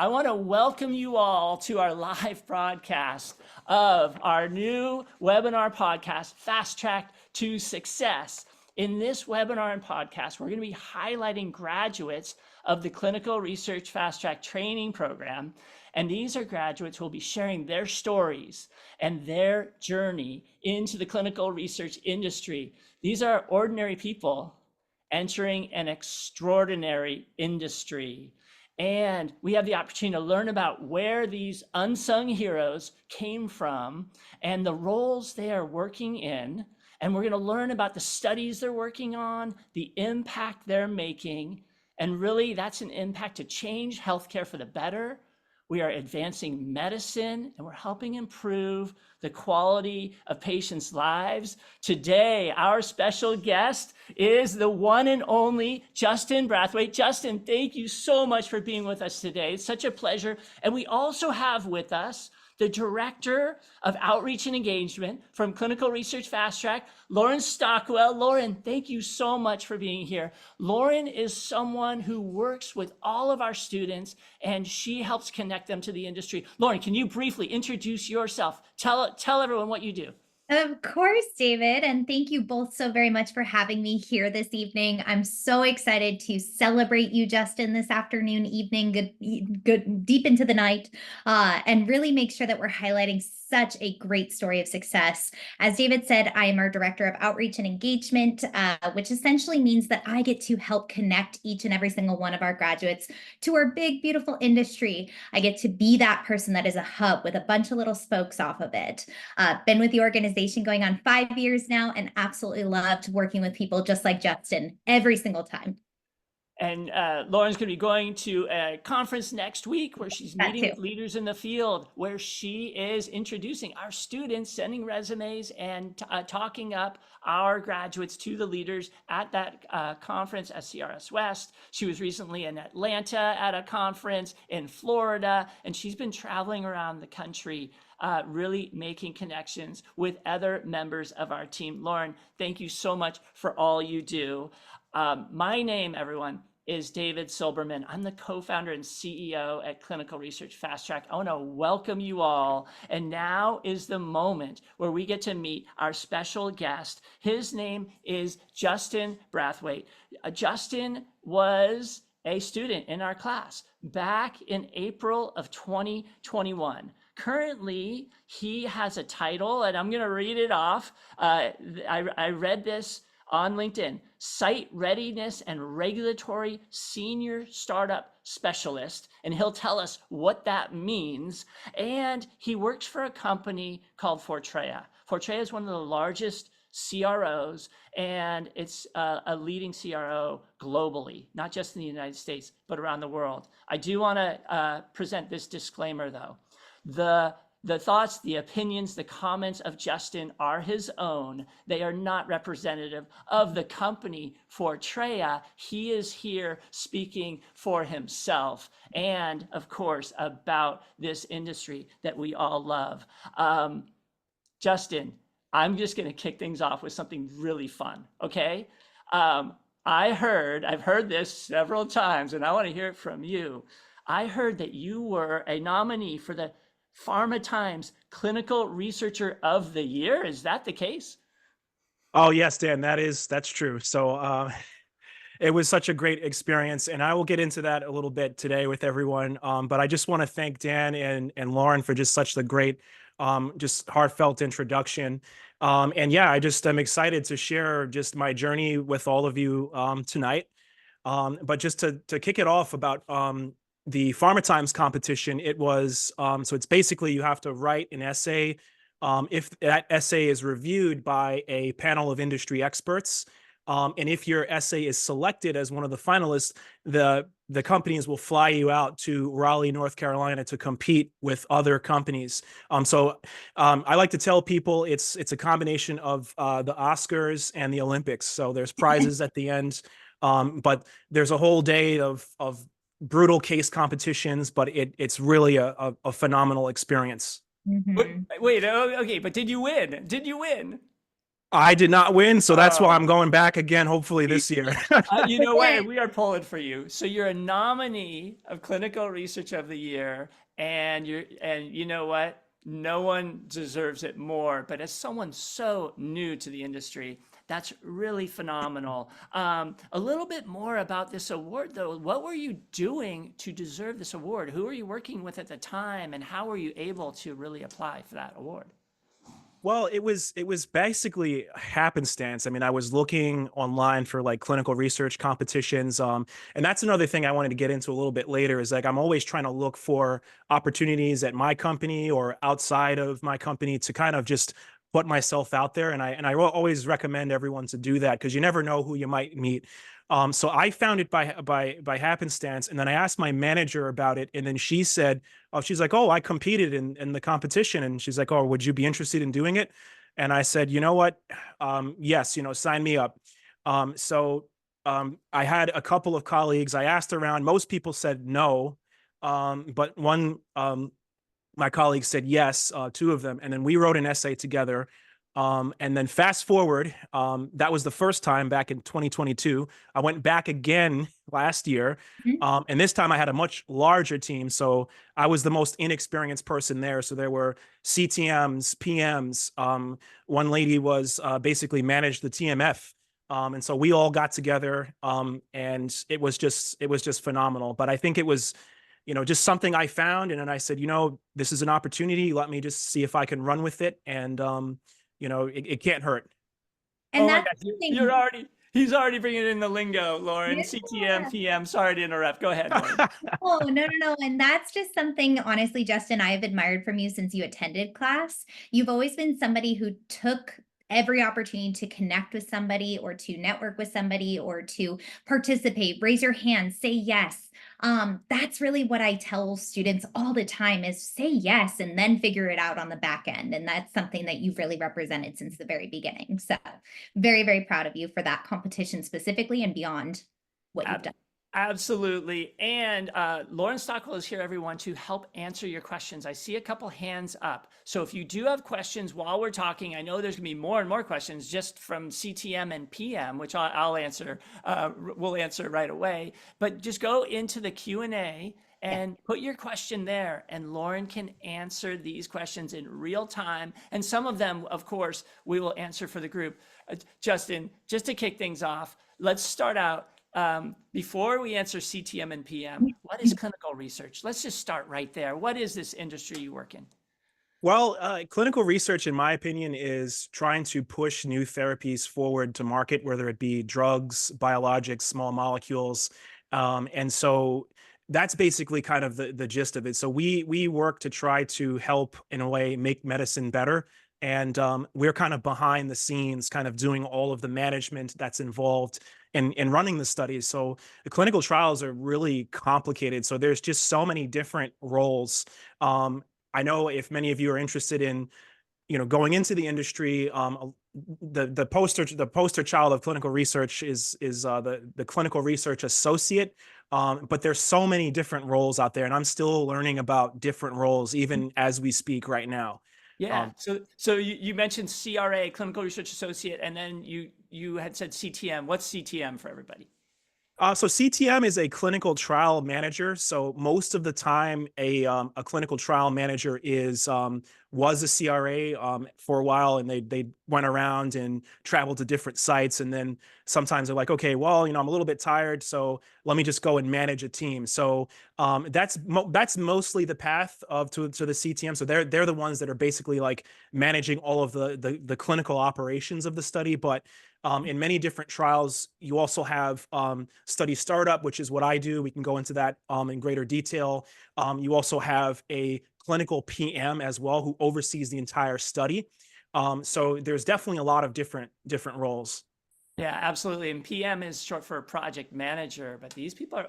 I want to welcome you all to our live broadcast of our new webinar podcast, Fast Track to Success. In this webinar and podcast, we're going to be highlighting graduates of the Clinical Research Fastrack training program. And these are graduates who will be sharing their stories and their journey into the clinical research industry. These are ordinary people entering an extraordinary industry. And we have the opportunity to learn about where these unsung heroes came from and the roles they are working in. And we're going to learn about the studies they're working on, the impact they're making. And really, that's an impact to change healthcare for the better. We are advancing medicine and we're helping improve the quality of patients' lives. Today, our special guest is the one and only Justin Brathwaite. Justin, thank you so much for being with us today. It's such a pleasure. And we also have with us the Director of Outreach and Engagement from Clinical Research Fastrack, Lauren Stockwell. Lauren, thank you so much for being here. Lauren is someone who works with all of our students and she helps connect them to the industry. Lauren, can you briefly introduce yourself? Tell everyone what you do. Of course, David, and thank you both so very much for having me here this evening. I'm so excited to celebrate you, Justin, this afternoon, evening, good deep into the night, and really make sure that we're highlighting such a great story of success. As David said, I am our Director of Outreach and Engagement, which essentially means that I get to help connect each and every single one of our graduates to our big, beautiful industry. I get to be that person that is a hub with a bunch of little spokes off of it. Been with the organization going on 5 years now and absolutely loved working with people just like Justin every single time. And Lauren's going to be going to a conference next week where she's meeting with leaders in the field, where she is introducing our students, sending resumes and talking up our graduates to the leaders at that conference at CRS West. She was recently in Atlanta at a conference in Florida, and she's been traveling around the country really making connections with other members of our team. Lauren, thank you so much for all you do. My name, everyone, is David Silberman. I'm the co-founder and CEO at Clinical Research Fastrack. I want to welcome you all. And now is the moment where we get to meet our special guest. His name is Justin Brathwaite. Justin was a student in our class back in April of 2021. Currently, he has a title, and I'm going to read it off. I read this on LinkedIn: Site Readiness and Regulatory Senior Startup Specialist, and he'll tell us what that means. And he works for a company called Fortrea. Fortrea is one of the largest CROs, and it's a leading CRO globally, not just in the United States, but around the world. I do want to present this disclaimer, though. The thoughts, the opinions, the comments of Justin are his own. They are not representative of the company Fortrea. He is here speaking for himself and, of course, about this industry that we all love. Justin, I'm just going to kick things off with something really fun, okay? I've heard this several times, and I want to hear it from you. I heard that you were a nominee for the Pharma Times Clinical Researcher of the Year. Is that the case? Oh, yes, Dan, that's true. So it was such a great experience, and I will get into that a little bit today with everyone. But I just want to thank Dan and Lauren for just such the great, just heartfelt introduction. And yeah, I'm excited to share just my journey with all of you tonight. But just to kick it off about the Pharma Times competition, it was so it's basically you have to write an essay. If that essay is reviewed by a panel of industry experts, and if your essay is selected as one of the finalists, the companies will fly you out to Raleigh, North Carolina, to compete with other companies. I like to tell people it's a combination of the Oscars and the Olympics. So there's prizes at the end, but there's a whole day of brutal case competitions, but it's really a phenomenal experience. Mm-hmm. Wait, okay, but did you win? Did you win? I did not win, so that's why I'm going back again, hopefully this year. You know what? We are pulling for you. So you're a nominee of Clinical Research of the Year, and you know what? No one deserves it more. But as someone so new to the industry, that's really phenomenal. A little bit more about this award, though. What were you doing to deserve this award? Who were you working with at the time, and how were you able to really apply for that award? Well, it was basically happenstance. I mean, I was looking online for like clinical research competitions. And that's another thing I wanted to get into a little bit later is like I'm always trying to look for opportunities at my company or outside of my company to kind of just put myself out there. And I will always recommend everyone to do that because you never know who you might meet. So I found it by happenstance, and then I asked my manager about it, and then she said, "Oh, she's like, oh, I competed in the competition," and she's like, "Oh, would you be interested in doing it?" And I said, "You know what? Yes, sign me up." I had a couple of colleagues. I asked around. Most people said no, but one my colleagues said yes, two of them, and then we wrote an essay together. And then fast forward, that was the first time back in 2022. I went back again last year, Mhm. and this time I had a much larger team. So I was the most inexperienced person there. So there were CTMs, PMs. One lady was basically managed the TMF. And so we all got together, and it was just phenomenal. But I think it was just something I found. And then I said, this is an opportunity. Let me just see if I can run with it. And, it can't hurt. And Oh my that's gosh, something. he's already bringing in the lingo, Lauren. Yeah. CTM, PM. Sorry to interrupt. Go ahead, Lauren. Oh, no, no, no. And that's just something, honestly, Justin, I've admired from you since you attended class. You've always been somebody who took every opportunity to connect with somebody or to network with somebody or to participate, raise your hand, say yes. That's really what I tell students all the time is say yes and then figure it out on the back end. And that's something that you've really represented since the very beginning. So very, very proud of you for that competition specifically and beyond what you've done. Absolutely. And Lauren Stockwell is here, everyone, to help answer your questions. I see a couple hands up. So if you do have questions while we're talking, I know there's going to be more and more questions just from CTM and PM, which I'll answer. We'll answer right away. But just go into the Q&A and put your question there, and Lauren can answer these questions in real time. And some of them, of course, we will answer for the group. Justin, just to kick things off, let's start out. Before we answer CTM and PM, what is clinical research? Let's just start right there. What is this industry you work in? Well, clinical research, in my opinion, is trying to push new therapies forward to market, whether it be drugs, biologics, small molecules. And so that's basically kind of the gist of it. So we work to try to help, in a way, make medicine better. And we're kind of behind the scenes, kind of doing all of the management that's involved in running the studies. So the clinical trials are really complicated. So there's just so many different roles. I know if many of you are interested in, going into the industry, the poster child of clinical research is the clinical research associate. But there's so many different roles out there, and I'm still learning about different roles even as we speak right now. Yeah. So you mentioned CRA, Clinical Research Associate, and then you had said CTM. What's CTM for everybody? So CTM is a clinical trial manager. So most of the time, a clinical trial manager was a CRA for a while, and they went around and traveled to different sites. And then sometimes they're like, okay, well, I'm a little bit tired, so let me just go and manage a team. So that's mostly the path to the CTM. So they're the ones that are basically like managing all of the clinical operations of the study, but in many different trials, you also have study startup, which is what I do. We can go into that in greater detail. You also have a clinical PM as well, who oversees the entire study. So there's definitely a lot of different roles. Yeah, absolutely. And PM is short for project manager, but these people are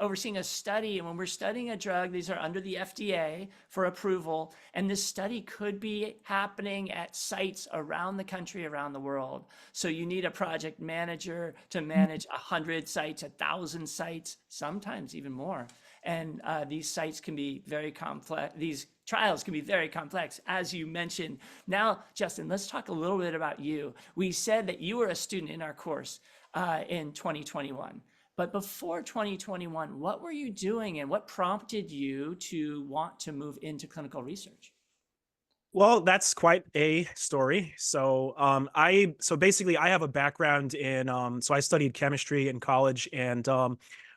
overseeing a study. And when we're studying a drug, these are under the FDA for approval. And this study could be happening at sites around the country, around the world. So you need a project manager to manage 100 sites, 1,000 sites, sometimes even more. And these sites can be very complex. These trials can be very complex, as you mentioned. Now, Justin, let's talk a little bit about you. We said that you were a student in our course in 2021. But before 2021, what were you doing and what prompted you to want to move into clinical research? Well, that's quite a story. So, so basically I have a background in, so I studied chemistry in college, and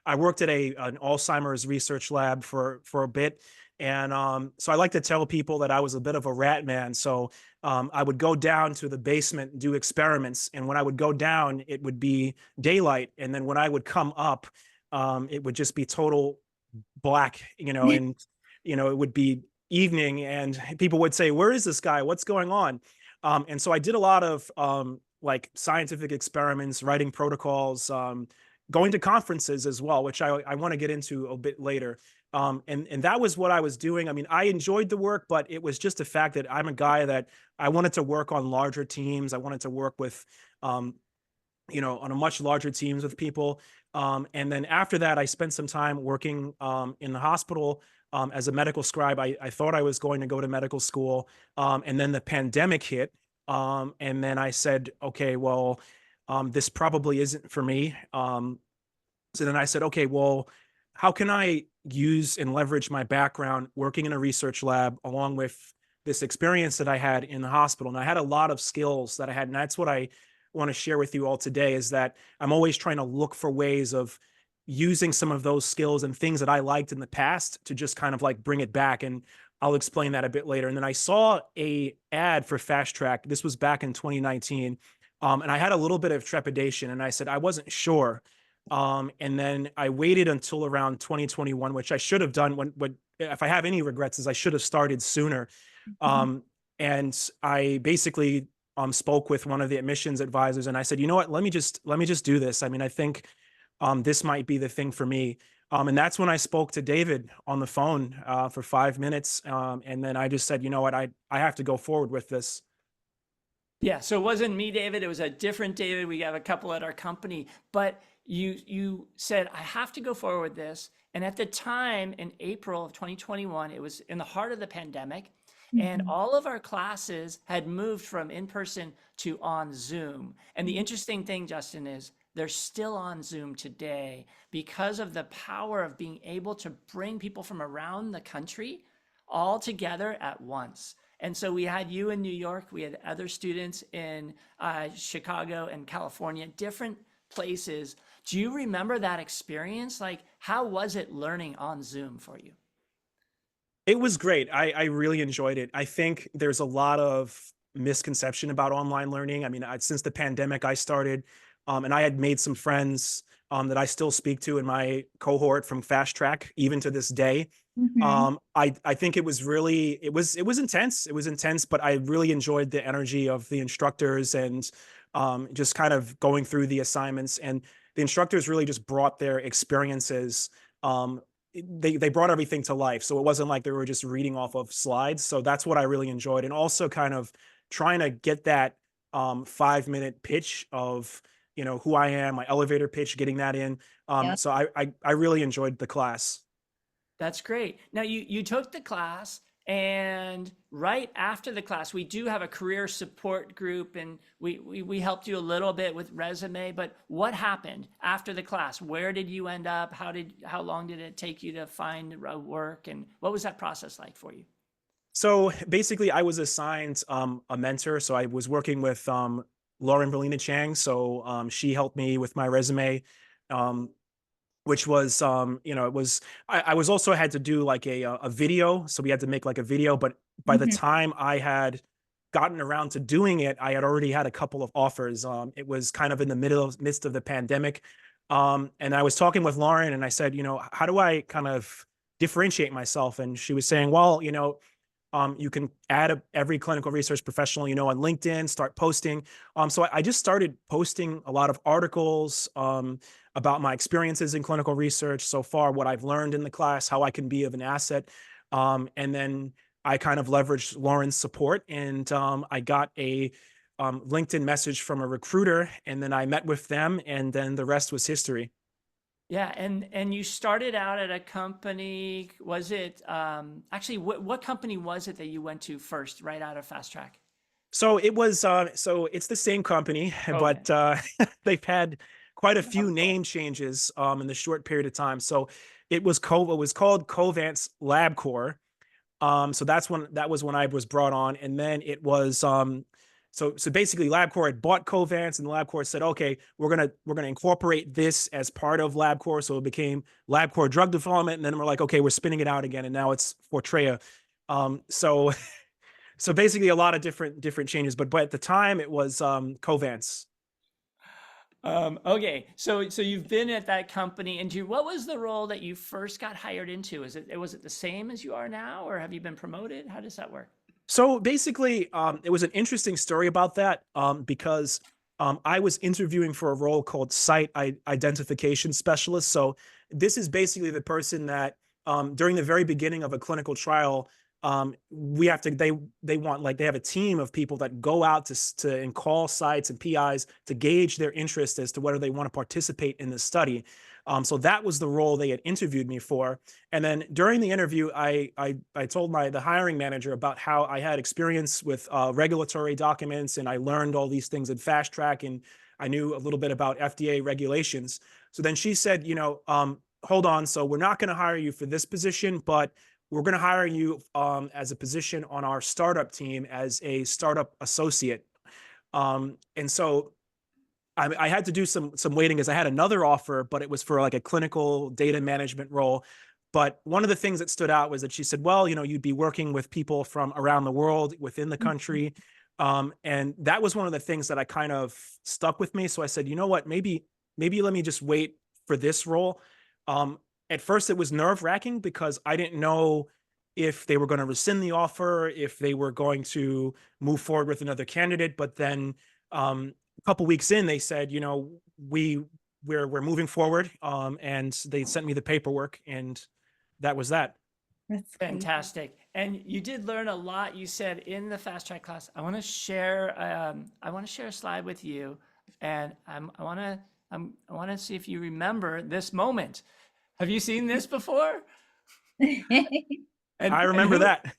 I worked at an Alzheimer's research lab for a bit. And so I like to tell people that I was a bit of a rat man. So I would go down to the basement and do experiments. And when I would go down, it would be daylight. And then when I would come up, it would just be total black, and, it would be evening, and people would say, "Where is this guy? What's going on?" And so I did a lot of like scientific experiments, writing protocols, going to conferences as well, which I want to get into a bit later. And that was what I was doing. I mean, I enjoyed the work, but it was just the fact that I'm a guy that I wanted to work on larger teams. I wanted to work with, on a much larger teams with people. And then after that, I spent some time working in the hospital as a medical scribe. I thought I was going to go to medical school. And then the pandemic hit. And then I said, okay, well, this probably isn't for me. So then I said, okay, well, how can I use and leverage my background working in a research lab along with this experience that I had in the hospital? And I had a lot of skills that I had. And that's what I want to share with you all today, is that I'm always trying to look for ways of using some of those skills and things that I liked in the past to just kind of like bring it back. And I'll explain that a bit later. And then I saw a ad for Fast Track. This was back in 2019. And I had a little bit of trepidation, and I said, I wasn't sure. And then I waited until around 2021, which I should have done. When if I have any regrets, is I should have started sooner. And I basically spoke with one of the admissions advisors, and I said, you know what, let me just do this. I mean, I think this might be the thing for me. And that's when I spoke to David on the phone for 5 minutes. And then I just said, you know what, I have to go forward with this. Yeah, so it wasn't me, David. It was a different David. We have a couple at our company, but you said, I have to go forward with this. And at the time in April of 2021, it was in the heart of the pandemic. And all of our classes had moved from in-person to on Zoom. And the interesting thing, Justin, is they're still on Zoom today because of the power of being able to bring people from around the country all together at once. And so we had you in New York, we had other students in Chicago and California, different places. Do you remember that experience? Like, how was it learning on Zoom for you? It was great. I really enjoyed it. I think there's a lot of misconception about online learning. I mean, since the pandemic, I started, and I had made some friends that I still speak to in my cohort from Fast Track, even to this day. I think it was really, it was intense. It was intense, but I really enjoyed the energy of the instructors, and just kind of going through the assignments. And the instructors really just brought their experiences. They brought everything to life. So it wasn't like they were just reading off of slides. So that's what I really enjoyed. And also kind of trying to get that 5-minute pitch of, who I am, my elevator pitch, getting that in. So I really enjoyed the class. That's great. Now you took the class, and right after the class, we do have a career support group, and we helped you a little bit with resume. But what happened after the class? Where did you end up? How long did it take you to find work, and what was that process like for you? So basically, I was assigned a mentor. So I was working with Lauren Berlina Chang. So she helped me with my resume. Which was, it was, I was also had to do like a video. So we had to make like a video, but by the time I had gotten around to doing it, I had already had a couple of offers. It was kind of in the midst of the pandemic. And I was talking with Lauren, and I said, how do I kind of differentiate myself? And she was saying, well, you can add every clinical research professional, on LinkedIn, start posting. So I just started posting a lot of articles about my experiences in clinical research so far, what I've learned in the class, how I can be of an asset. And then I kind of leveraged Lauren's support, and I got a LinkedIn message from a recruiter, and then I met with them, and then the rest was history. Yeah, and you started out at a company, was it actually what company was it that you went to first right out of Fast Track? So it was so it's the same company, Okay. but they've had quite a Oh, few cool. name changes in the short period of time. So it was called Covance LabCorp. So that was when I was brought on, and then it was so basically LabCorp had bought Covance, and LabCorp said, okay, we're gonna incorporate this as part of LabCorp, so it became LabCorp Drug Development, and then we're like, okay, we're spinning it out again, and now it's Fortrea. So so basically a lot of different changes, but at the time it was Covance. Okay, so you've been at that company, and what was the role that you first got hired into? Was it the same as you are now, or have you been promoted? How does that work? So basically, it was an interesting story about that because I was interviewing for a role called identification specialist. So this is basically the person that during the very beginning of a clinical trial, we have to they want like they have a team of people that go out to and call sites and PIs to gauge their interest as to whether they want to participate in the study. So that was the role they had interviewed me for. And then during the interview, I told the hiring manager about how I had experience with regulatory documents, and I learned all these things in Fast Track, and I knew a little bit about FDA regulations. So then she said, hold on, so we're not going to hire you for this position, but we're going to hire you as a position on our startup team as a startup associate. And so I had to do some waiting because I had another offer, but it was for like a clinical data management role. But one of the things that stood out was that she said, well, you'd be working with people from around the world, within the country. And that was one of the things that I kind of stuck with me. So I said, you know what, maybe let me just wait for this role. At first it was nerve wracking because I didn't know if they were going to rescind the offer, if they were going to move forward with another candidate. But then a couple weeks in, they said, we're moving forward, and they sent me the paperwork, and that was that. That's crazy. Fantastic. And you did learn a lot. You said in the Fast Track class, I want to share a slide with you, and I want to see if you remember this moment. Have you seen this before? I And remember that.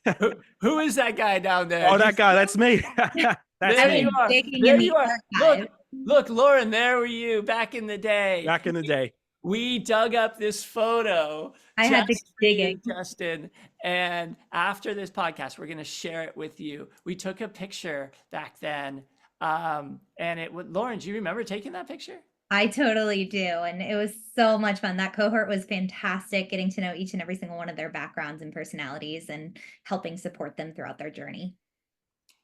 who is that guy down there? Oh, Do you that guy, that's me. That's There me. you are. Digging There in the you are. archive. Look, Lauren, there were you back in the day. Back in the day. We dug up this photo I had to just for dig you, it. Justin. And after this podcast, we're going to share it with you. We took a picture back then. And Lauren, do you remember taking that picture? I totally do. And it was so much fun. That cohort was fantastic, getting to know each and every single one of their backgrounds and personalities and helping support them throughout their journey.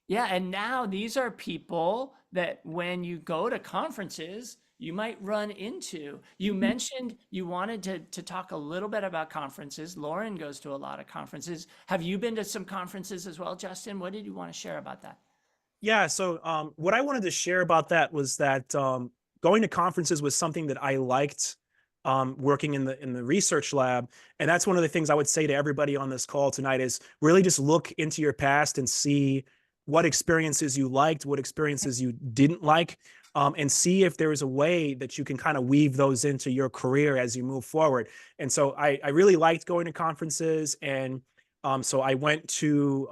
Yeah. And now these are people that when you go to conferences, you might run into. You mentioned you wanted to talk a little bit about conferences. Lauren goes to a lot of conferences. Have you been to some conferences as well, Justin? What did you want to share about that? Yeah. So what I wanted to share about that was that going to conferences was something that I liked working in the research lab. And that's one of the things I would say to everybody on this call tonight is really just look into your past and see what experiences you liked, what experiences you didn't like, and see if there is a way that you can kind of weave those into your career as you move forward. And so I really liked going to conferences, and so I went to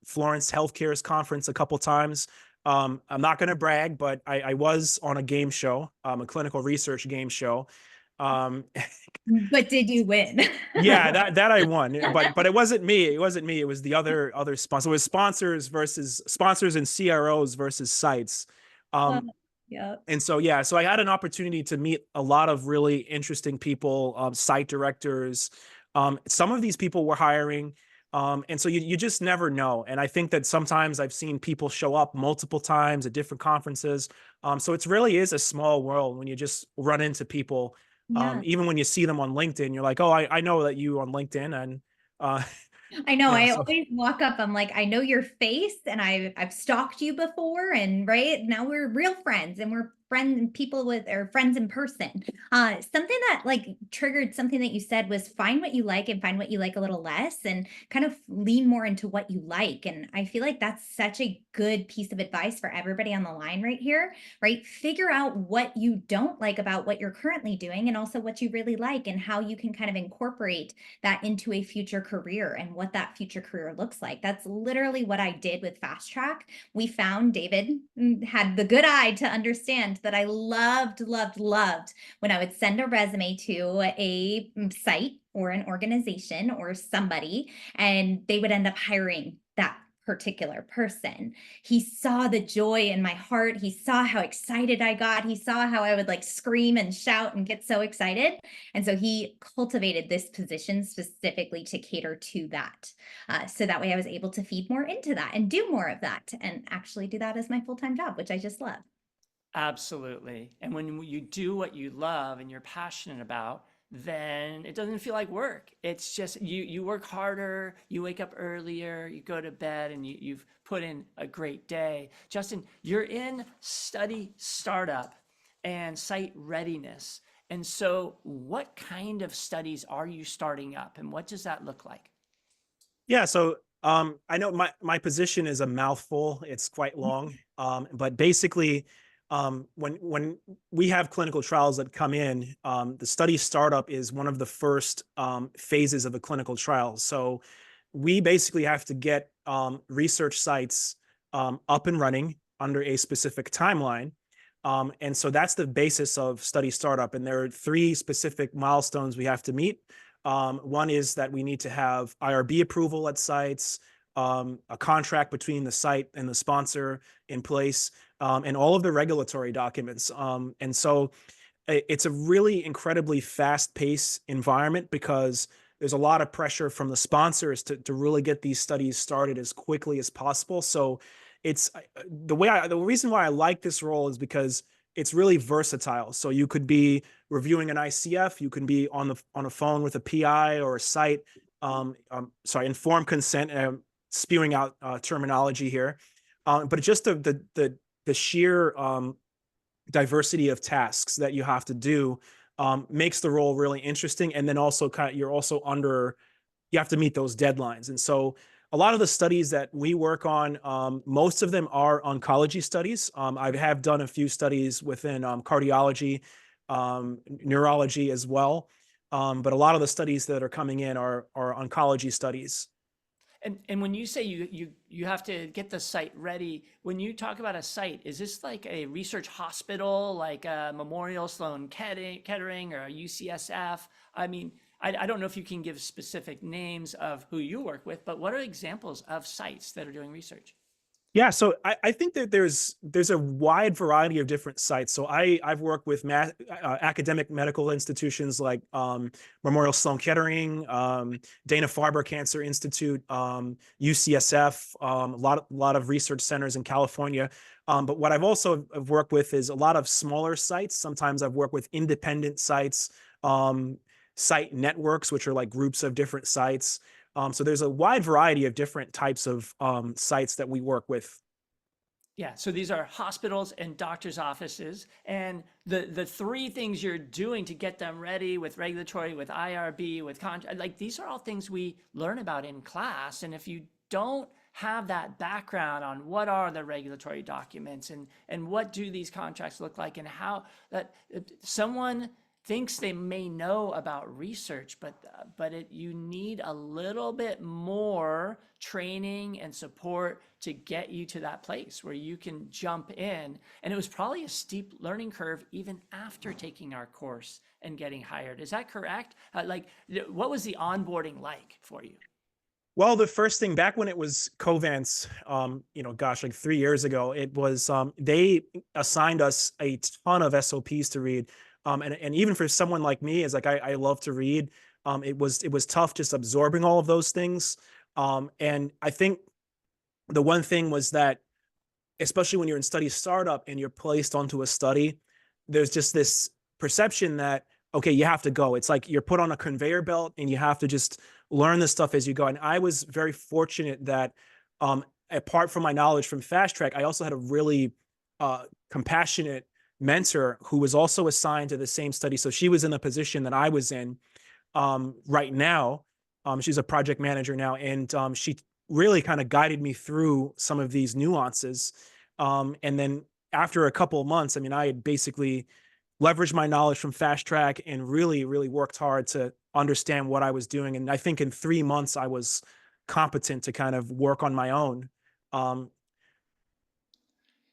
Florence Healthcare's conference a couple times. I'm not going to brag, but I was on a game show, a clinical research game show. Um, But did you win? yeah, that I won, but it wasn't me. It wasn't me. It was the other sponsor. It was sponsors and CROs versus sites. Yeah. And so, yeah, so I had an opportunity to meet a lot of really interesting people, site directors. Some of these people were hiring. And so you just never know. And I think that sometimes I've seen people show up multiple times at different conferences. So it really is a small world when you just run into people. Yeah. Even when you see them on LinkedIn, you're like, oh, I know that you on LinkedIn. And, I know. I so always walk up. I'm like, I know your face, and I've stalked you before, and right now we're real friends, and we're people with, or friends in person. Something that like triggered something that you said was find what you like and find what you like a little less, and kind of lean more into what you like. And I feel like that's such a good piece of advice for everybody on the line right here, right? Figure out what you don't like about what you're currently doing, and also what you really like, and how you can kind of incorporate that into a future career and what that future career looks like. That's literally what I did with Fast Track. We found David had the good eye to understand that I loved when I would send a resume to a site or an organization or somebody, and they would end up hiring that particular person. He saw the joy in my heart. He saw how excited I got. He saw how I would like scream and shout and get so excited. And so he cultivated this position specifically to cater to that. So that way I was able to feed more into that and do more of that, and actually do that as my full-time job, which I just love. Absolutely. And when you do what you love and you're passionate about, then it doesn't feel like work. It's just you work harder, you wake up earlier, you go to bed, and you've put in a great day. Justin, you're in study startup and site readiness. And so what kind of studies are you starting up, and what does that look like? Yeah, so I know my position is a mouthful. It's quite long, but basically, when we have clinical trials that come in, the study startup is one of the first phases of a clinical trial. So we basically have to get research sites up and running under a specific timeline. And so that's the basis of study startup. And there are 3 specific milestones we have to meet. One is that we need to have IRB approval at sites, a contract between the site and the sponsor in place, and all of the regulatory documents. And so it's a really incredibly fast-paced environment, because there's a lot of pressure from the sponsors to really get these studies started as quickly as possible. So it's the reason why I like this role is because it's really versatile. So you could be reviewing an ICF, you can be on a phone with a PI or a site, informed consent, spewing out terminology here, but just the sheer diversity of tasks that you have to do makes the role really interesting. And then also you have to meet those deadlines. And so a lot of the studies that we work on, most of them are oncology studies. I have done a few studies within cardiology, neurology as well. But a lot of the studies that are coming in are oncology studies. And when you say you have to get the site ready, when you talk about a site, is this like a research hospital, like a Memorial Sloan Kettering or a UCSF? I mean, I don't know if you can give specific names of who you work with, but what are examples of sites that are doing research? Yeah, so I think that there's a wide variety of different sites. So I've worked with academic medical institutions like Memorial Sloan Kettering, Dana-Farber Cancer Institute, UCSF, a lot of research centers in California. But what I've also worked with is a lot of smaller sites. Sometimes I've worked with independent sites, site networks, which are like groups of different sites. So there's a wide variety of different types of sites that we work with. Yeah, so these are hospitals and doctors' offices, and the 3 things you're doing to get them ready with regulatory, with IRB, with contract, like these are all things we learn about in class. And if you don't have that background on what are the regulatory documents and what do these contracts look like, and how that someone thinks they may know about research, but you need a little bit more training and support to get you to that place where you can jump in. And it was probably a steep learning curve even after taking our course and getting hired. Is that correct? What was the onboarding like for you? Well, the first thing back when it was Covance, like 3 years ago, it was they assigned us a ton of SOPs to read. And even for someone like me, is like I love to read. It was tough just absorbing all of those things. And I think the one thing was that, especially when you're in study startup and you're placed onto a study, there's just this perception that, okay, you have to go. It's like you're put on a conveyor belt and you have to just learn this stuff as you go. And I was very fortunate that apart from my knowledge from Fast Track, I also had a really compassionate mentor who was also assigned to the same study. So she was in the position that I was in right now. She's a project manager now, and she really kind of guided me through some of these nuances. And then after a couple of months, I mean, I had basically leveraged my knowledge from Fast Track and really, really worked hard to understand what I was doing. And I think in 3 months, I was competent to kind of work on my own. Um,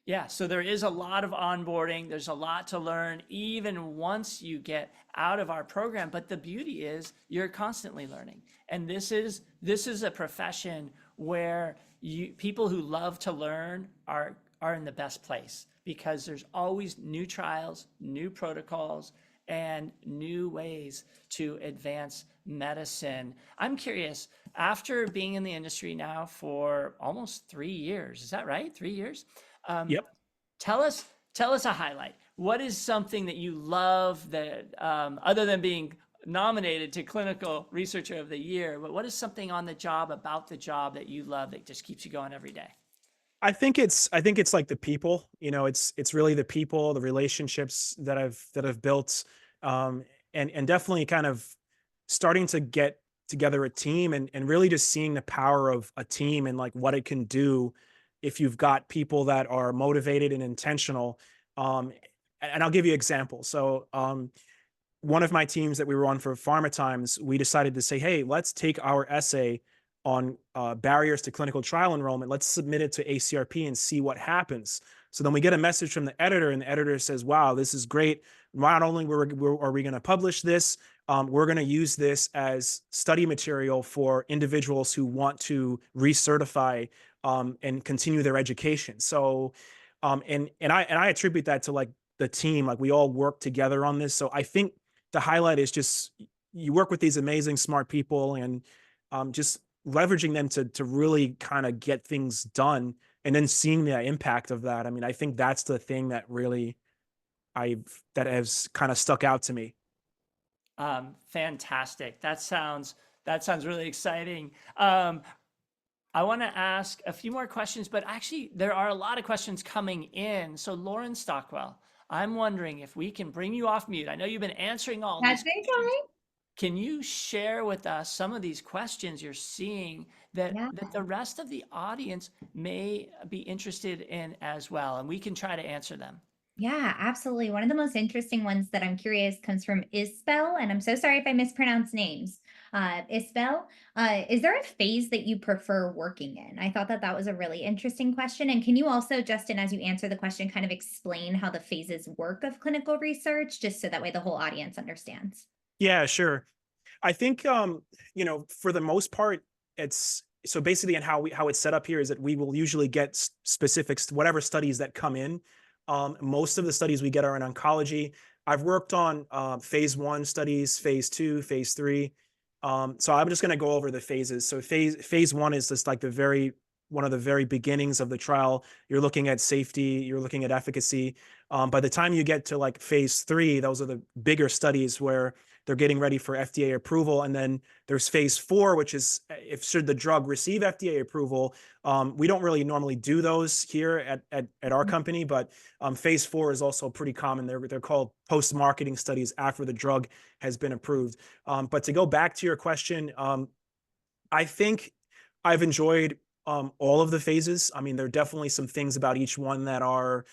Yeah, so there is a lot of onboarding. There's a lot to learn even once you get out of our program. But the beauty is you're constantly learning. And this is a profession where people who love to learn are in the best place because there's always new trials, new protocols, and new ways to advance medicine. I'm curious, after being in the industry now for almost 3 years, is that right? 3 years? yep. Tell us a highlight. What is something that you love that, other than being nominated to Clinical Researcher of the Year, but what is something on the job about the job that you love that just keeps you going every day? I think it's like the people, it's really the people, the relationships that I've built, and definitely kind of starting to get together a team and really just seeing the power of a team and like what it can do if you've got people that are motivated and intentional. And I'll give you an example. So one of my teams that we were on for Pharma Times, we decided to say, hey, let's take our essay on barriers to clinical trial enrollment. Let's submit it to ACRP and see what happens. So then we get a message from the editor, and the editor says, wow, this is great. Not only are we going to publish this, we're going to use this as study material for individuals who want to recertify and continue their education. So, and I attribute that to like the team, like we all work together on this. So I think the highlight is just you work with these amazing, smart people, and just leveraging them to really kind of get things done, and then seeing the impact of that. I mean, I think that's the thing that really that has kind of stuck out to me. Fantastic. That sounds really exciting. I want to ask a few more questions, but actually there are a lot of questions coming in. So Lauren Stockwell, I'm wondering if we can bring you off mute. I know you've been answering all That's these okay. questions. Can you share with us some of these questions you're seeing that Yeah. the rest of the audience may be interested in as well, and we can try to answer them? Yeah, absolutely. One of the most interesting ones that I'm curious comes from Isbel, and I'm so sorry if I mispronounce names. Isbel, is there a phase that you prefer working in? I thought that that was a really interesting question. And can you also, Justin, as you answer the question, kind of explain how the phases work of clinical research, just so that way the whole audience understands? Yeah, sure. I think for the most part, it's so basically, and how it's set up here is that we will usually get specifics, whatever studies that come in. Most of the studies we get are in oncology. I've worked on phase 1 studies, phase 2, phase 3. So I'm just going to go over the phases. So phase 1 is just like one of the very beginnings of the trial. You're looking at safety, you're looking at efficacy. By the time you get to like phase 3, those are the bigger studies where they're getting ready for FDA approval. And then there's phase 4, which is if should the drug receive FDA approval. We don't really normally do those here at our company, but phase 4 is also pretty common. They're called post-marketing studies after the drug has been approved. But to go back to your question, I think I've enjoyed all of the phases. I mean, there are definitely some things about each one that are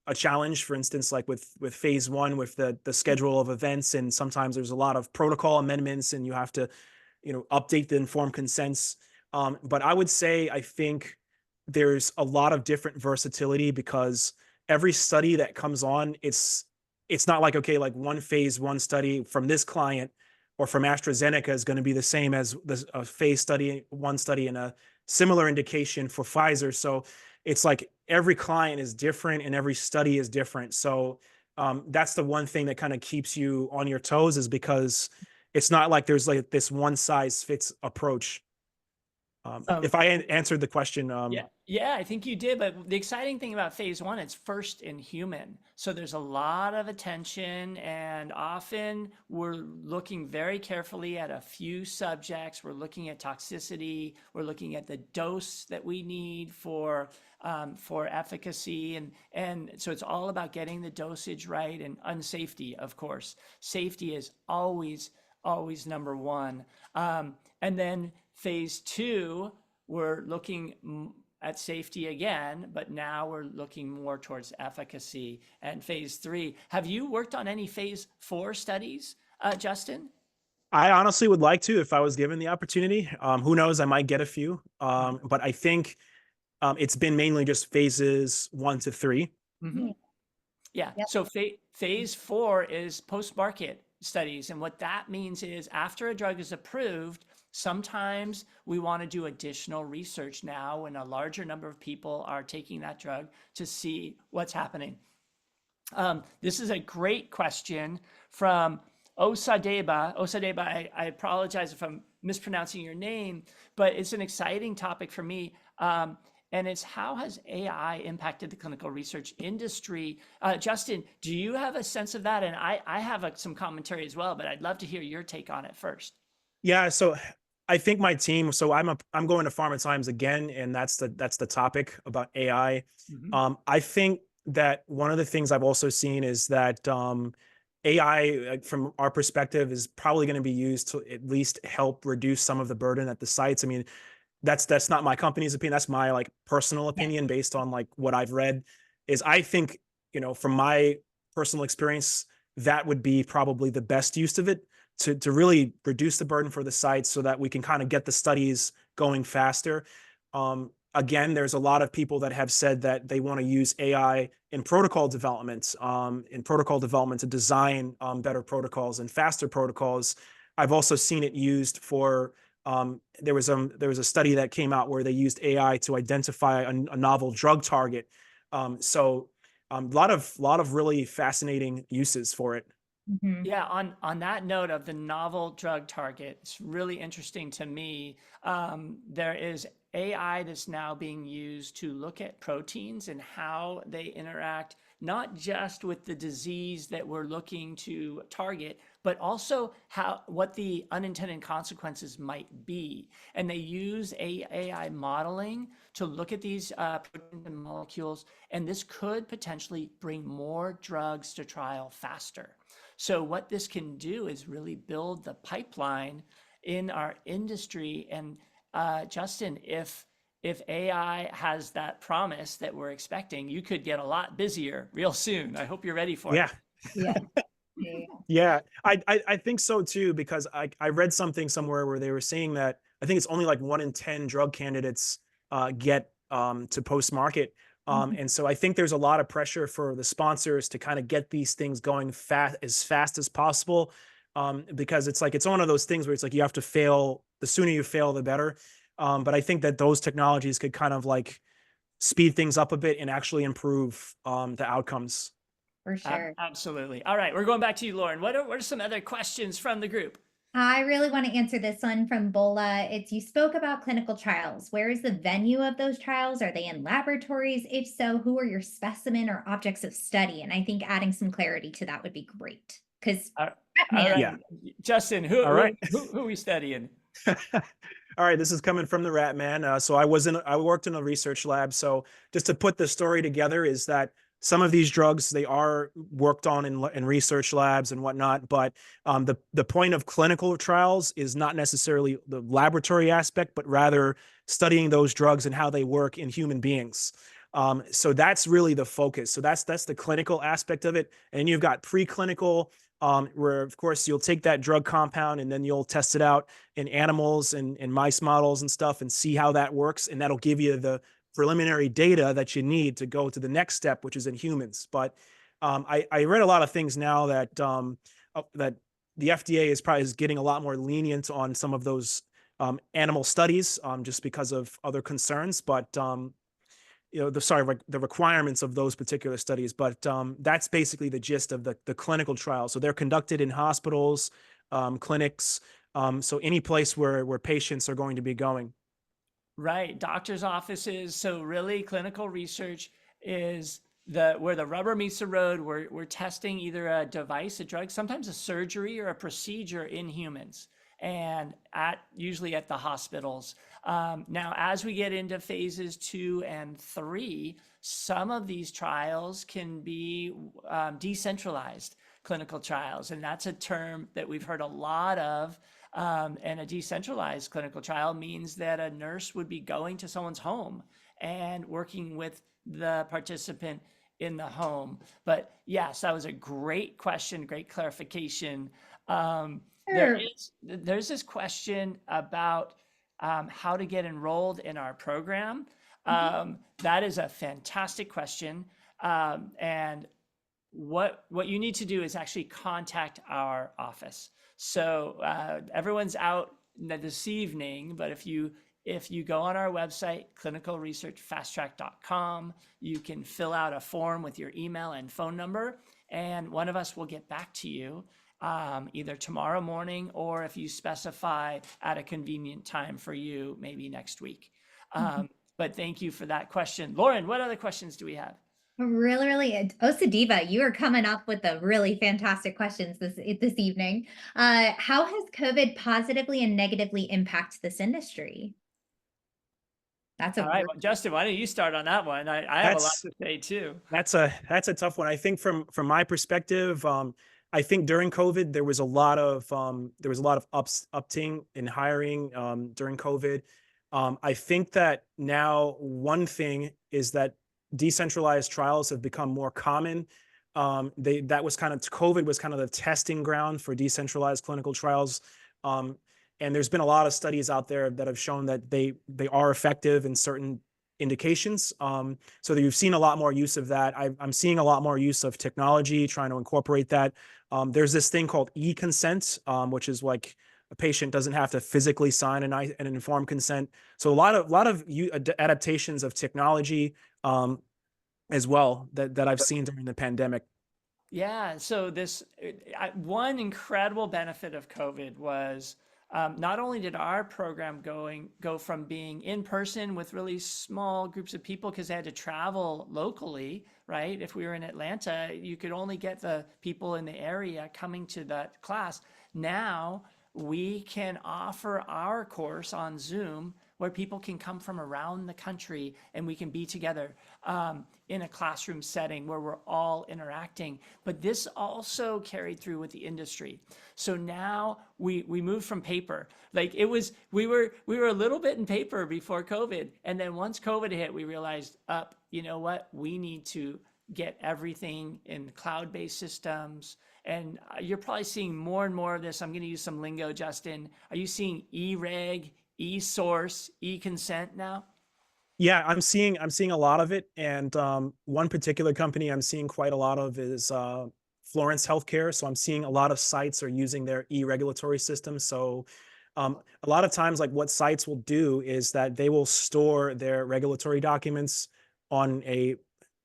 a challenge. For instance, like with phase 1, with the schedule of events, and sometimes there's a lot of protocol amendments, and you have to, update the informed consents. But I would say I think there's a lot of different versatility because every study that comes on, it's not like, okay, like one phase 1 study from this client or from AstraZeneca is going to be the same as a phase 1 study and a similar indication for Pfizer. So it's like every client is different and every study is different. So that's the one thing that kind of keeps you on your toes, is because it's not like there's like this one size fits approach. If I answered the question, Yeah, I think you did. But the exciting thing about phase one, it's first in human. So there's a lot of attention, and often we're looking very carefully at a few subjects. We're looking at toxicity. We're looking at the dose that we need for efficacy, and so it's all about getting the dosage right, and unsafety, of course. Safety is always number one. And then phase two, we're looking at safety again, but now we're looking more towards efficacy. And phase three, have you worked on any phase four studies, Justin? I honestly would like to if I was given the opportunity. Who knows? I might get a few. But I think it's been mainly just phases 1 to 3. Mm-hmm. Yeah. Yep. So phase four is post-market studies. And what that means is after a drug is approved, sometimes we want to do additional research now when a larger number of people are taking that drug to see what's happening. This is a great question from Osadeba. Osadeba, I apologize if I'm mispronouncing your name, but it's an exciting topic for me. And it's how has AI impacted the clinical research industry? Justin, do you have a sense of that? And I have some commentary as well, but I'd love to hear your take on it first. Yeah, so I think my team. So I'm going to Pharma Times again, and that's the topic about AI. Mm-hmm. I think that one of the things I've also seen is that AI, from our perspective, is probably going to be used to at least help reduce some of the burden at the sites. I mean, that's not my company's opinion. That's my like personal opinion based on like what I've read. Is I think, from my personal experience, that would be probably the best use of it to really reduce the burden for the sites so that we can kind of get the studies going faster. Again, there's a lot of people that have said that they want to use AI in protocol development, to design better protocols and faster protocols. I've also seen it used for there was a study that came out where they used AI to identify a novel drug target. So a lot of really fascinating uses for it. Mhm. Yeah, on that note of the novel drug target, it's really interesting to me. There is AI that's now being used to look at proteins and how they interact, not just with the disease that we're looking to target, but also what the unintended consequences might be. And they use AI modeling to look at these proteins and molecules, and this could potentially bring more drugs to trial faster. So what this can do is really build the pipeline in our industry. And Justin, if AI has that promise that we're expecting, you could get a lot busier real soon. I hope you're ready for Yeah. it. Yeah. Yeah, I think so too, because I read something somewhere where they were saying that I think it's only like 1 in 10 drug candidates get to post market. And so I think there's a lot of pressure for the sponsors to kind of get these things going fast as possible, because it's one of those things where it's like you have to fail. The sooner you fail, the better. But I think that those technologies could kind of like speed things up a bit and actually improve the outcomes. For sure. Absolutely. All right, we're going back to you, Lauren. What are some other questions from the group? I really want to answer this one from Bola. You spoke about clinical trials. Where is the venue of those trials? Are they in laboratories? If so, who are your specimen or objects of study? And I think adding some clarity to that would be great. Because All right, Yeah. Justin, All right. who are we studying? All right, this is coming from the Rat Man. So I worked in a research lab. So just to put the story together is that some of these drugs, they are worked on in research labs and whatnot, but the point of clinical trials is not necessarily the laboratory aspect, but rather studying those drugs and how they work in human beings. So that's really the focus. So that's the clinical aspect of it. And you've got preclinical, where of course you'll take that drug compound and then you'll test it out in animals and mice models and stuff and see how that works. And that'll give you the preliminary data that you need to go to the next step, which is in humans. But I read a lot of things now that that the FDA is getting a lot more lenient on some of those animal studies, just because of other concerns. But the requirements of those particular studies. But that's basically the gist of the clinical trial. So they're conducted in hospitals, clinics, so any place where patients are going to be going. Right, doctor's offices. So really, clinical research is where the rubber meets the road. We're testing either a device, a drug, sometimes a surgery or a procedure in humans, and usually at the hospitals. Now, as we get into phases 2 and 3, some of these trials can be decentralized clinical trials, and that's a term that we've heard a lot of. And a decentralized clinical trial means that a nurse would be going to someone's home and working with the participant in the home. But yes, that was a great question, great clarification. Sure. There's this question about how to get enrolled in our program. That is a fantastic question. And what you need to do is actually contact our office. So everyone's out this evening, but if you go on our website, clinicalresearchfastrack.com, you can fill out a form with your email and phone number, and one of us will get back to you either tomorrow morning, or if you specify at a convenient time for you, maybe next week. But thank you for that question. Lauren, what other questions do we have? Really, really, Osadiva, you are coming up with the really fantastic questions this evening. How has COVID positively and negatively impacted this industry? That's a All right, well, Justin, why don't you start on that one? I have a lot That's to say too. that's a tough one. I think from my perspective, I think during COVID there was a lot of upting in hiring during COVID. I think that now one thing is that decentralized trials have become more common. That was kind of COVID was kind of the testing ground for decentralized clinical trials. And there's been a lot of studies out there that have shown that they are effective in certain indications. So that you've seen a lot more use of that. I'm seeing a lot more use of technology, trying to incorporate that. There's this thing called e-consent, which is like a patient doesn't have to physically sign an informed consent. So a lot of adaptations of technology as well that I've seen during the pandemic. Yeah, so one incredible benefit of COVID was not only did our program go from being in person with really small groups of people because they had to travel locally, right? If we were in Atlanta, you could only get the people in the area coming to that class. Now we can offer our course on Zoom where people can come from around the country and we can be together in a classroom setting where we're all interacting. But this also carried through with the industry. So now we moved from paper. Like we were a little bit in paper before COVID. And then once COVID hit, we realized, you know what? We need to get everything in cloud-based systems. And you're probably seeing more and more of this. I'm going to use some lingo, Justin. Are you seeing e-reg, e-source, e-consent now? Yeah, I'm seeing a lot of it, and one particular company I'm seeing quite a lot of is Florence Healthcare. So I'm seeing a lot of sites are using their e-regulatory system. So a lot of times, like what sites will do is that they will store their regulatory documents on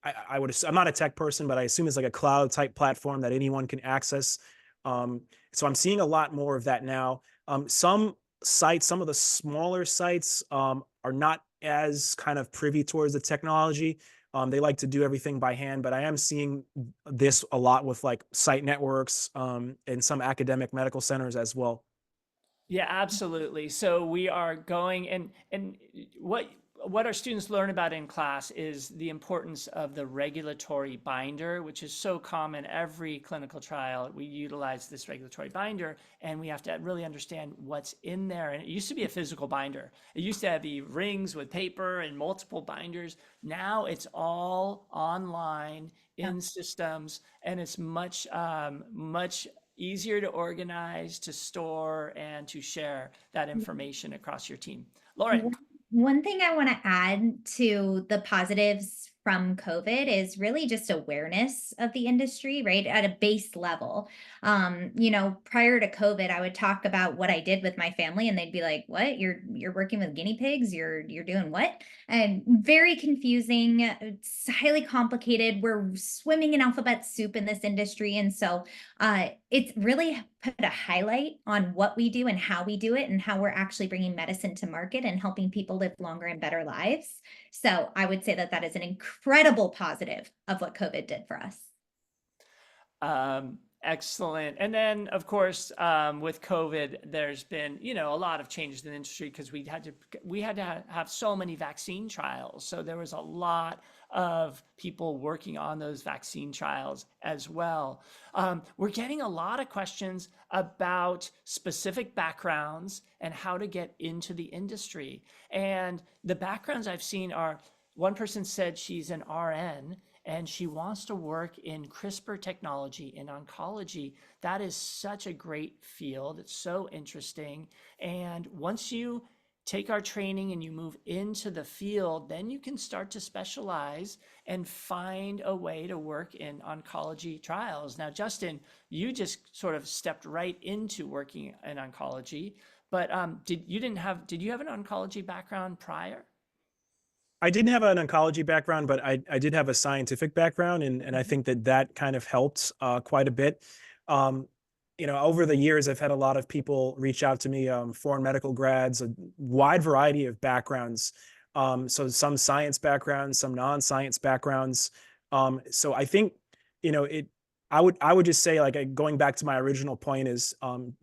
I'm not a tech person, but I assume it's like a cloud type platform that anyone can access. So I'm seeing a lot more of that now. Some sites, some of the smaller sites are not as kind of privy towards the technology. They like to do everything by hand, but I am seeing this a lot with like site networks and some academic medical centers as well. Yeah, absolutely. So we are going and what our students learn about in class is the importance of the regulatory binder, which is so common. Every clinical trial, we utilize this regulatory binder, and we have to really understand what's in there. And it used to be a physical binder. It used to be rings with paper and multiple binders. Now it's all online in systems, and it's much easier to organize, to store, and to share that information across your team. Lauren. One thing I want to add to the positives from COVID is really just awareness of the industry, right? At a base level. Prior to COVID, I would talk about what I did with my family and they'd be like, "What? You're working with guinea pigs? You're doing what?" And very confusing, it's highly complicated. We're swimming in alphabet soup in this industry. And so it's really put a highlight on what we do and how we do it and how we're actually bringing medicine to market and helping people live longer and better lives. So I would say that that is an incredible positive of what COVID did for us. Excellent. And then, of course, with COVID, there's been, a lot of changes in the industry because we had to have so many vaccine trials. So there was a lot of people working on those vaccine trials as well. We're getting a lot of questions about specific backgrounds and how to get into the industry. And the backgrounds I've seen are, one person said she's an RN and she wants to work in CRISPR technology in oncology. That is such a great field. It's so interesting. And once you take our training and you move into the field, then you can start to specialize and find a way to work in oncology trials. Now, Justin, you just sort of stepped right into working in oncology, but did you have an oncology background prior? I didn't have an oncology background, but I did have a scientific background, and I think that kind of helped quite a bit. Um, over the years, I've had a lot of people reach out to me, foreign medical grads, a wide variety of backgrounds. So some science backgrounds, some non-science backgrounds. So I think, I would just say, like, going back to my original point is,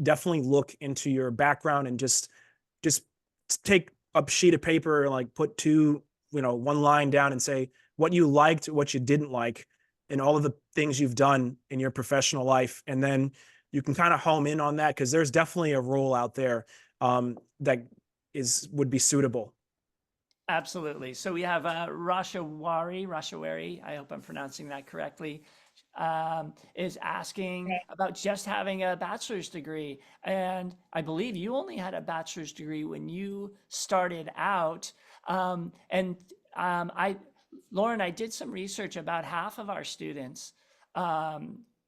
definitely look into your background and just take a sheet of paper and, like, put one line down and say what you liked, what you didn't like, and all of the things you've done in your professional life. And then you can kind of home in on that, because there's definitely a role out there that would be suitable. Absolutely. So we have Rashawari, I hope I'm pronouncing that correctly, is asking about just having a bachelor's degree. And I believe you only had a bachelor's degree when you started out. Lauren, I did some research. About half of our students have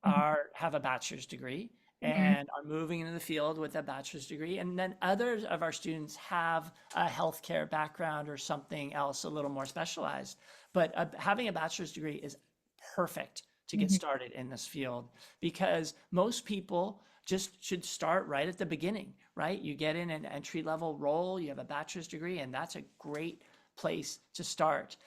a bachelor's degree and are moving into the field with a bachelor's degree. And then others of our students have a healthcare background or something else a little more specialized. But having a bachelor's degree is perfect to get started in this field, because most people just should start right at the beginning, right? You get in an entry-level role, you have a bachelor's degree, and that's a great place to start.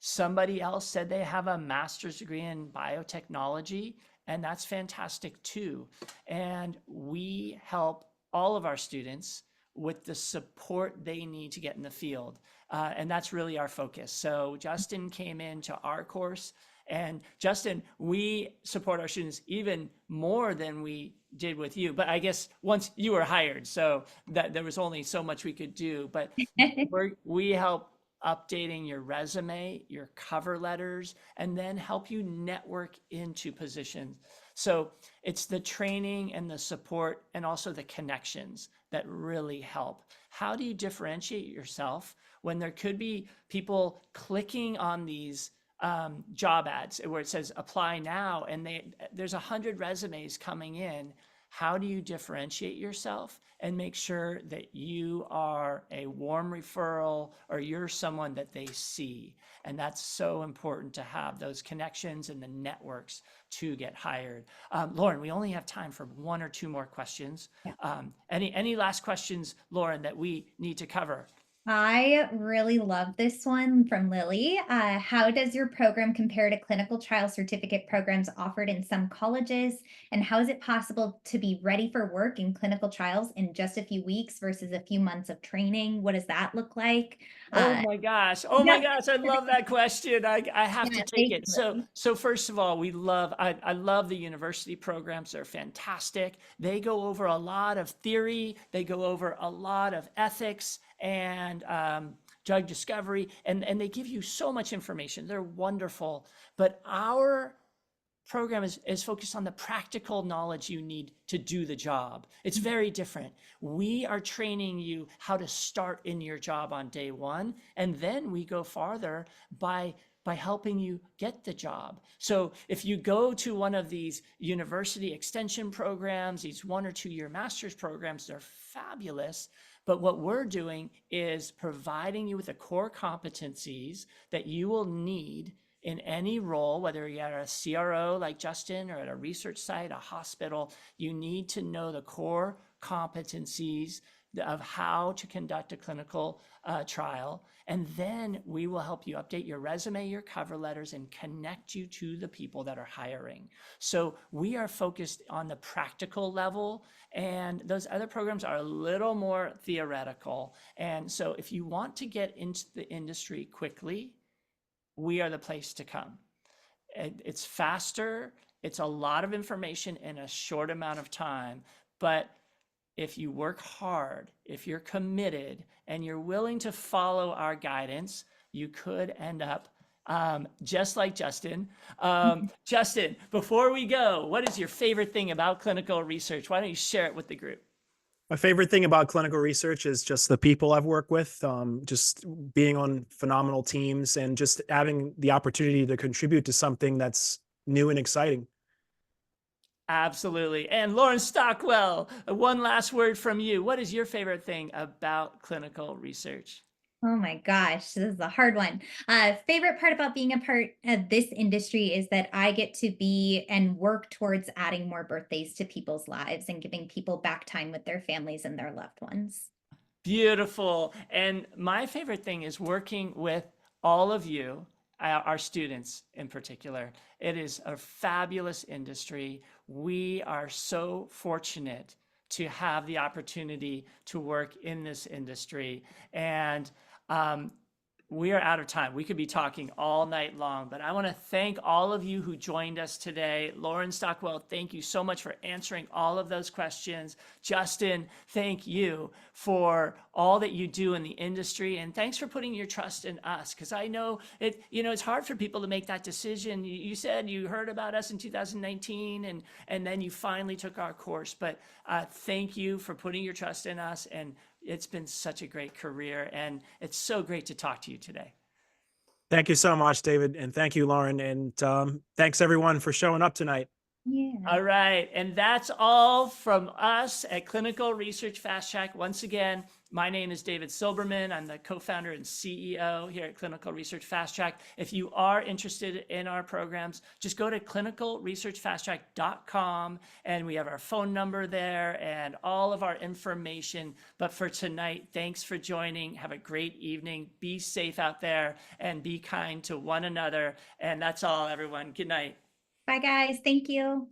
Somebody else said they have a master's degree in biotechnology, and that's fantastic too. And we help all of our students with the support they need to get in the field. And that's really our focus. So Justin came into our course, and Justin, we support our students even more than we did with you. But I guess once you were hired, so that there was only so much we could do. But we help updating your resume, your cover letters, and then help you network into positions. So it's the training and the support and also the connections that really help. How do you differentiate yourself when there could be people clicking on these job ads where it says apply now, and there's 100 resumes coming in? How do you differentiate yourself and make sure that you are a warm referral, or you're someone that they see? And that's so important, to have those connections and the networks to get hired. Lauren, we only have time for one or two more questions. Any last questions, Lauren, that we need to cover? I really love this one from Lily. How does your program compare to clinical trial certificate programs offered in some colleges? And how is it possible to be ready for work in clinical trials in just a few weeks versus a few months of training? What does that look like? Oh my gosh. Oh my gosh. I love that question. I have to take it. So first of all, I love the university programs. They're fantastic. They go over a lot of theory. They go over a lot of ethics and drug discovery, and they give you so much information. They're wonderful. But our program is focused on the practical knowledge you need to do the job. It's very different. We are training you how to start in your job on day one, and then we go farther by helping you get the job. So if you go to one of these university extension programs, these 1 or 2 year master's programs, they're fabulous. But what we're doing is providing you with the core competencies that you will need in any role, whether you're at a CRO like Justin or at a research site, a hospital, you need to know the core competencies of how to conduct a clinical trial. And then we will help you update your resume, your cover letters, and connect you to the people that are hiring. So we are focused on the practical level, and those other programs are a little more theoretical. And so if you want to get into the industry quickly, we are the place to come. It's faster. It's a lot of information in a short amount of time, but if you work hard, if you're committed, and you're willing to follow our guidance, you could end up just like Justin. Justin, before we go, what is your favorite thing about clinical research? Why don't you share it with the group? My favorite thing about clinical research is just the people I've worked with, just being on phenomenal teams and just having the opportunity to contribute to something that's new and exciting. Absolutely. And Lauren Stockwell, one last word from you. What is your favorite thing about clinical research? Oh my gosh, this is a hard one. Favorite part about being a part of this industry is that I get to be and work towards adding more birthdays to people's lives and giving people back time with their families and their loved ones. Beautiful. And my favorite thing is working with all of you, our students in particular. It is a fabulous industry. We are so fortunate to have the opportunity to work in this industry. And we are out of time. We could be talking all night long, but I want to thank all of you who joined us today. Lauren Stockwell, thank you so much for answering all of those questions. Justin, thank you for all that you do in the industry, and thanks for putting your trust in us, because I know it's hard for people to make that decision. You said you heard about us in 2019, and then you finally took our course, but thank you for putting your trust in us, and it's been such a great career, and it's so great to talk to you today. Thank you so much, David. And thank you, Lauren. And thanks everyone for showing up tonight. Yeah. All right. And that's all from us at Clinical Research Fast Track. Once again, my name is David Silberman. I'm the co-founder and CEO here at Clinical Research Fast Track. If you are interested in our programs, just go to clinicalresearchfasttrack.com, and we have our phone number there and all of our information. But for tonight, thanks for joining. Have a great evening. Be safe out there and be kind to one another. And that's all, everyone. Good night. Bye, guys. Thank you.